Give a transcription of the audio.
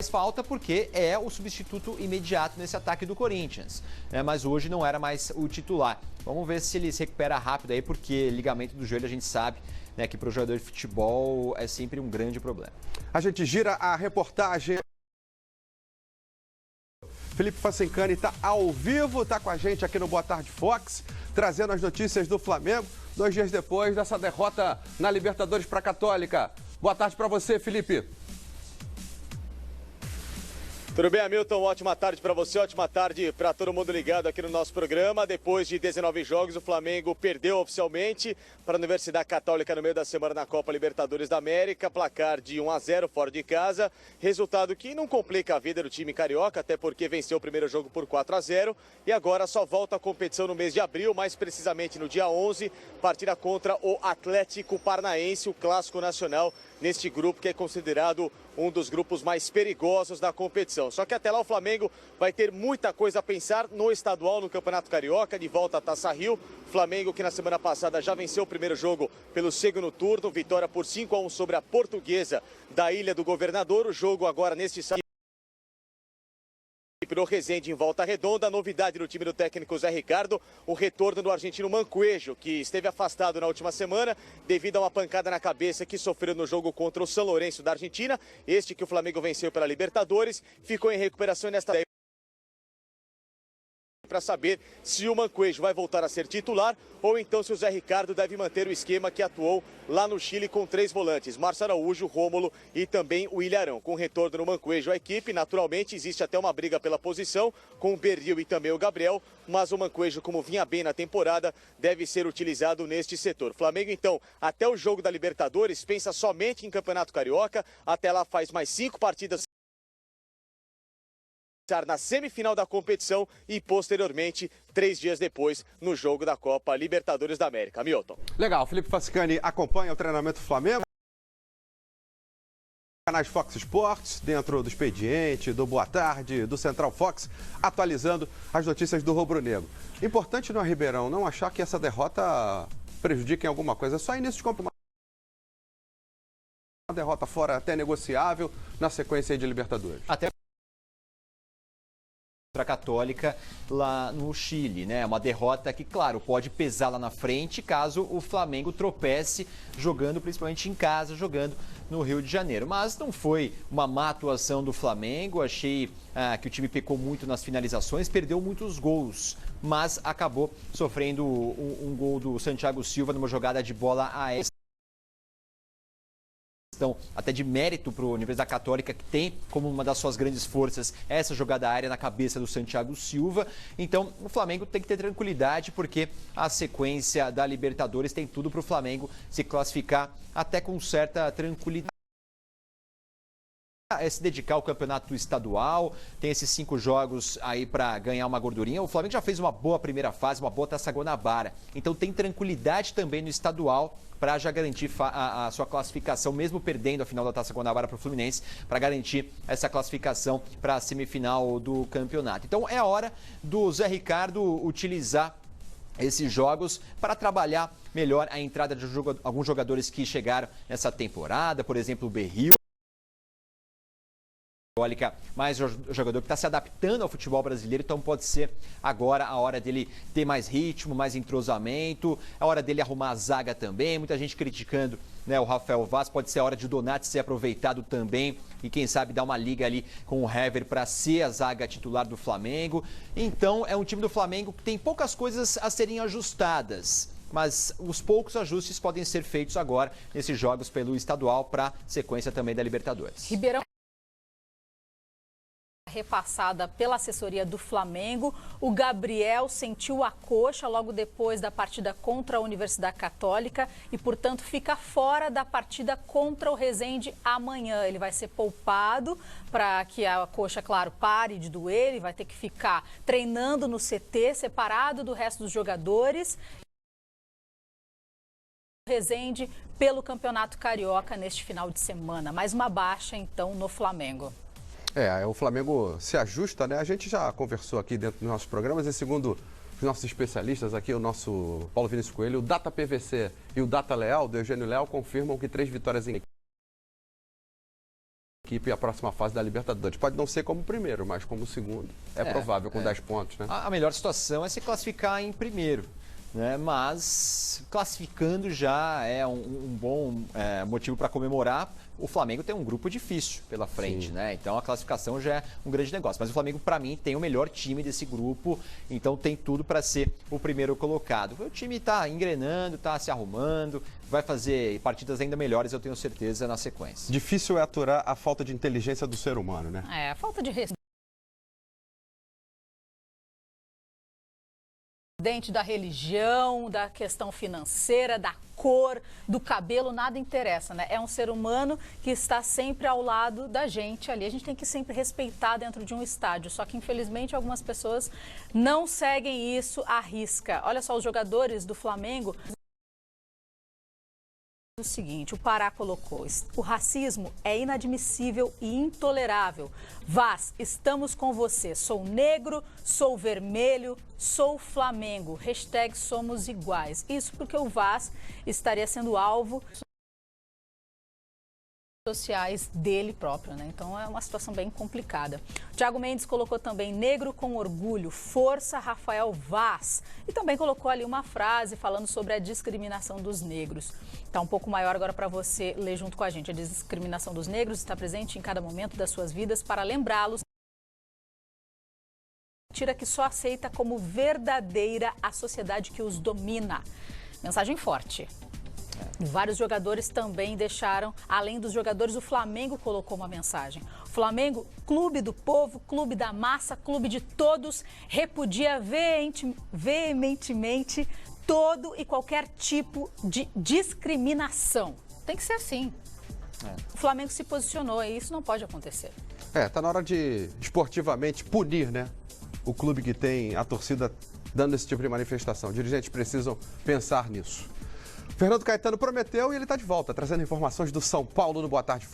falta porque é o substituto imediato nesse ataque do Corinthians, né? Mas hoje não era mais o titular. Vamos ver se ele se recupera rápido aí, porque ligamento do joelho a gente sabe, né, que para o jogador de futebol é sempre um grande problema. A gente gira a reportagem. Felipe Facincani está ao vivo, está com a gente aqui no Boa Tarde Fox, trazendo as notícias do Flamengo, 2 dias depois dessa derrota na Libertadores para a Católica. Boa tarde para você, Felipe. Tudo bem, Hamilton? Ótima tarde para você, ótima tarde para todo mundo ligado aqui no nosso programa. Depois de 19 jogos, o Flamengo perdeu oficialmente para a Universidade Católica no meio da semana na Copa Libertadores da América. Placar de 1-0 fora de casa. Resultado que não complica a vida do time carioca, até porque venceu o primeiro jogo por 4-0. E agora só volta à competição no mês de abril, mais precisamente no dia 11, partida contra o Atlético Paranaense, o clássico nacional neste grupo que é considerado um dos grupos mais perigosos da competição. Só que até lá o Flamengo vai ter muita coisa a pensar no estadual, no Campeonato Carioca, de volta à Taça Rio. Flamengo que na semana passada já venceu o primeiro jogo pelo segundo turno, vitória por 5-1 sobre a Portuguesa da Ilha do Governador. O jogo agora neste sábado para o Resende em Volta Redonda. A novidade no time do técnico Zé Ricardo, o retorno do argentino Mancuejo, que esteve afastado na última semana devido a uma pancada na cabeça que sofreu no jogo contra o São Lourenço da Argentina. Este que o Flamengo venceu pela Libertadores, ficou em recuperação nesta para saber se o Mancuejo vai voltar a ser titular ou então se o Zé Ricardo deve manter o esquema que atuou lá no Chile com 3 volantes, Márcio Araújo, Rômulo e também o Ilharão. Com o retorno do Mancuejo à equipe, naturalmente existe até uma briga pela posição com o Berril e também o Gabriel, mas o Mancuejo, como vinha bem na temporada, deve ser utilizado neste setor. Flamengo, então, até o jogo da Libertadores, pensa somente em Campeonato Carioca, até lá faz mais 5 partidas na semifinal da competição e, posteriormente, 3 dias depois, no jogo da Copa Libertadores da América. Milton. Legal, Felipe Facincani acompanha o treinamento do Flamengo. Canais Fox Sports, dentro do Expediente, do Boa Tarde, do Central Fox, atualizando as notícias do rubro-negro. Importante, no Ribeirão, não achar que essa derrota prejudica em alguma coisa. É só início de campeonato. Uma derrota fora até negociável na sequência de Libertadores. Até para a Católica lá no Chile, né? Uma derrota que, claro, pode pesar lá na frente caso o Flamengo tropece jogando, principalmente em casa, jogando no Rio de Janeiro. Mas não foi uma má atuação do Flamengo. Achei que o time pecou muito nas finalizações, perdeu muitos gols, mas acabou sofrendo um gol do Santiago Silva numa jogada de bola aérea. Até de mérito para a Universidade Católica, que tem como uma das suas grandes forças essa jogada aérea na cabeça do Santiago Silva. Então, o Flamengo tem que ter tranquilidade, porque a sequência da Libertadores tem tudo para o Flamengo se classificar até com certa tranquilidade. É se dedicar ao campeonato estadual, tem esses 5 jogos aí para ganhar uma gordurinha. O Flamengo já fez uma boa primeira fase, uma boa Taça Guanabara. Então tem tranquilidade também no estadual para já garantir a sua classificação, mesmo perdendo a final da Taça Guanabara para o Fluminense, para garantir essa classificação para a semifinal do campeonato. Então é hora do Zé Ricardo utilizar esses jogos para trabalhar melhor a entrada de alguns jogadores que chegaram nessa temporada, por exemplo, o Berril. Mais jogador que está se adaptando ao futebol brasileiro, então pode ser agora a hora dele ter mais ritmo, mais entrosamento, a hora dele arrumar a zaga também. Muita gente criticando, né, o Rafael Vaz, pode ser a hora de o Donati ser aproveitado também e quem sabe dar uma liga ali com o Hever para ser a zaga titular do Flamengo. Então é um time do Flamengo que tem poucas coisas a serem ajustadas, mas os poucos ajustes podem ser feitos agora nesses jogos pelo estadual para sequência também da Libertadores. Ribeirão repassada pela assessoria do Flamengo. O Gabriel sentiu a coxa logo depois da partida contra a Universidade Católica e, portanto, fica fora da partida contra o Resende amanhã. Ele vai ser poupado para que a coxa, claro, pare de doer. Ele vai ter que ficar treinando no CT, separado do resto dos jogadores. Resende pelo Campeonato Carioca neste final de semana. Mais uma baixa, então, no Flamengo. O Flamengo se ajusta, né? A gente já conversou aqui dentro dos nossos programas e segundo os nossos especialistas aqui, o nosso Paulo Vinícius Coelho, o Data PVC e o Data Leal, do Eugênio Leal, confirmam que 3 vitórias em equipe à próxima fase da Libertadores. Pode não ser como primeiro, mas como segundo. É provável, com 10 pontos, né? A melhor situação é se classificar em primeiro, né? Mas classificando já é um bom motivo para comemorar. O Flamengo tem um grupo difícil pela frente, né? Então a classificação já é um grande negócio. Mas o Flamengo, para mim, tem o melhor time desse grupo, então tem tudo para ser o primeiro colocado. O time está engrenando, está se arrumando, vai fazer partidas ainda melhores, eu tenho certeza, na sequência. Difícil é aturar a falta de inteligência do ser humano, né? A falta de respeito. Da religião, da questão financeira, da cor, do cabelo, nada interessa, né? É um ser humano que está sempre ao lado da gente ali. A gente tem que sempre respeitar dentro de um estádio. Só que, infelizmente, algumas pessoas não seguem isso à risca. Olha só, os jogadores do Flamengo... O seguinte, o Pará colocou: o racismo é inadmissível e intolerável. Vaz, estamos com você. Sou negro, sou vermelho, sou Flamengo. Hashtag somos iguais. Isso porque o Vaz estaria sendo alvo sociais dele próprio, né? Então é uma situação bem complicada. Thiago Mendes colocou também: negro com orgulho, força Rafael Vaz. E também colocou ali uma frase falando sobre a discriminação dos negros. Está um pouco maior agora para você ler junto com a gente. A discriminação dos negros está presente em cada momento das suas vidas para lembrá-los. Mentira que só aceita como verdadeira a sociedade que os domina. Mensagem forte. Vários jogadores também deixaram, além dos jogadores, o Flamengo colocou uma mensagem. O Flamengo, clube do povo, clube da massa, clube de todos, repudia veementemente todo e qualquer tipo de discriminação. Tem que ser assim. O Flamengo se posicionou e isso não pode acontecer. Tá na hora de, esportivamente, punir, né? O clube que tem a torcida dando esse tipo de manifestação. Dirigentes precisam pensar nisso. Fernando Caetano prometeu e ele está de volta, trazendo informações do São Paulo no Boa Tarde Fox.